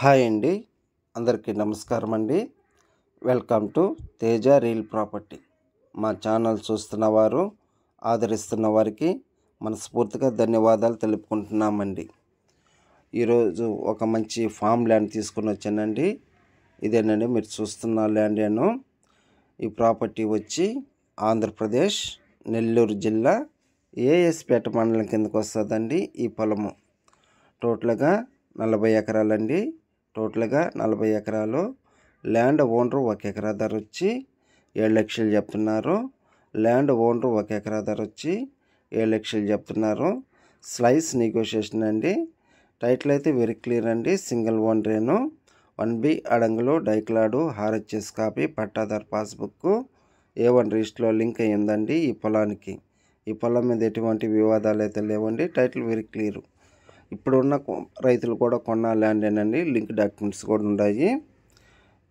Hi అండి, అందరికీ నమస్కారం అండి. Welcome to Teja real property. మా ఛానల్ చూస్తున్న వారు, ఆదరిస్తున్న వారికి మనస్ఫూర్తిగా ధన్యవాదాలు తెలుపుకుంటున్నామండి. ఈరోజు ఒక మంచి ఫామ్ ల్యాండ్ తీసుకుని వచ్చానండి. ఇదేనండి మీరు చూస్తున్న ల్యాండ్. ఈ ప్రాపర్టీ వచ్చి ఆంధ్రప్రదేశ్ నెల్లూరు జిల్లా ఏఎస్పేట మండలం కిందకు వస్తుందండి. ఈ పొలము టోటల్గా 40 ఎకరాలండి. టోటల్గా 40 ఎకరాలు. ల్యాండ్ ఓనరు 1 ఎకరా ధర వచ్చి 7 లక్షలు చెప్తున్నారు. ల్యాండ్ ఓనరు 1 ఎకరా ధర వచ్చి 7 లక్షలు చెప్తున్నారు. స్లైస్ నెగోషియేషన్ అండి. టైటిల్ అయితే వెరీ క్లియర్ అండి. సింగిల్ ఓనరేను. 1B అడంగులు, డైక్లాడు, హార్హెచ్ఎస్ కాపీ, పట్టాదారు పాస్బుక్, A1 రిజిస్టర్లో లింక్ అయ్యిందండి ఈ పొలానికి. ఈ పొలం మీద ఎటువంటి వివాదాలు అయితే లేవండి. Title very clear. ఇప్పుడున్న రైతులు కూడా కొన్న ల్యాండేనండి. లింక్ డాక్యుమెంట్స్ కూడా ఉన్నాయి.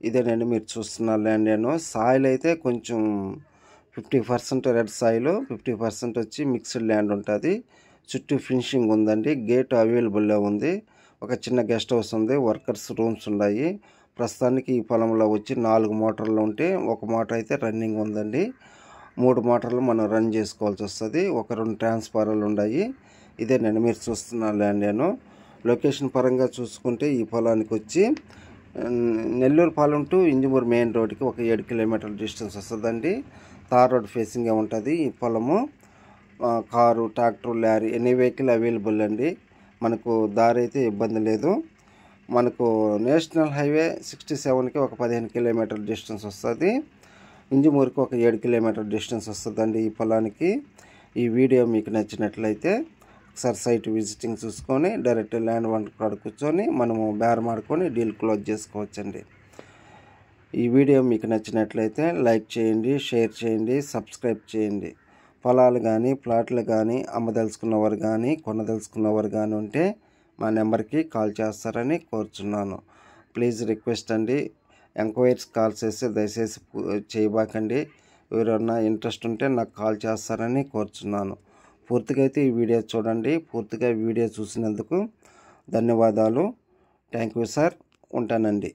ఇదేనండి మీరు చూస్తున్న ల్యాండేను. సాయిల్ అయితే కొంచెం 50% రెడ్ సాయిల్, 50% వచ్చి మిక్స్డ్ ల్యాండ్ ఉంటుంది. చుట్టూ ఫినిషింగ్ ఉందండి. గేట్ అవైలబుల్లో ఉంది. ఒక చిన్న గెస్ట్ హౌస్ ఉంది. వర్కర్స్ రూమ్స్ ఉన్నాయి. ప్రస్తుతానికి ఈ పొలంలో వచ్చి 4 మోటార్లు ఉంటే 1 మోటార్ అయితే రన్నింగ్ ఉందండి. 3 మోటార్లు మనం రన్ చేసుకోవాల్సి వస్తుంది. 2 ట్రాన్స్ఫార్మర్లు ఉన్నాయి. ఇదేనండి మీరు చూస్తున్న ల్యాండ్. లొకేషన్ పరంగా చూసుకుంటే ఈ పొలానికి వచ్చి నెల్లూరు పాలెం టు ఇంజమూరు మెయిన్ రోడ్కి ఒక 7 కిలోమీటర్ల డిస్టెన్స్ వస్తుందండి. తార్ రోడ్ ఫేసింగ్గా ఉంటుంది ఈ పొలము. Car, tractor, lorry any vehicle available అండి. మనకు దారి అయితే ఇబ్బంది లేదు. మనకు నేషనల్ హైవే 67కి ఒక 15 కిలోమీటర్ల డిస్టెన్స్ వస్తుంది. ఇంజమూరుకి ఒక 7 కిలోమీటర్ల డిస్టెన్స్ వస్తుందండి ఈ పొలానికి. ఈ వీడియో మీకు నచ్చినట్లయితే ఒకసారి సైట్ విజిటింగ్ చూసుకొని డైరెక్ట్ ల్యాండ్ వంట కాడ కూర్చొని మనము బేరం ఆడుకొని డీల్ క్లోజ్ చేసుకోవచ్చండి. ఈ వీడియో మీకు నచ్చినట్లయితే లైక్ చేయండి, షేర్ చేయండి, సబ్స్క్రైబ్ చేయండి. పొలాలు కానీ ప్లాట్లు కానీ అమ్మదలుచుకున్నవారు కానీ కొనదలుచుకున్నవారు కానీ ఉంటే మా నెంబర్కి కాల్ చేస్తారని కోరుచున్నాను. ప్లీజ్ రిక్వెస్ట్ అండి. ఎంక్వైరీస్ కాల్ చేస్తే దయచేసి చేయబాకండి. ఎవరైనా ఇంట్రెస్ట్ ఉంటే నాకు కాల్ చేస్తారని కోరుచున్నాను. పూర్తిగా అయితే ఈ వీడియో చూడండి. పూర్తిగా వీడియో చూసినందుకు ధన్యవాదాలు. Thank you sir. ఉంటానండి.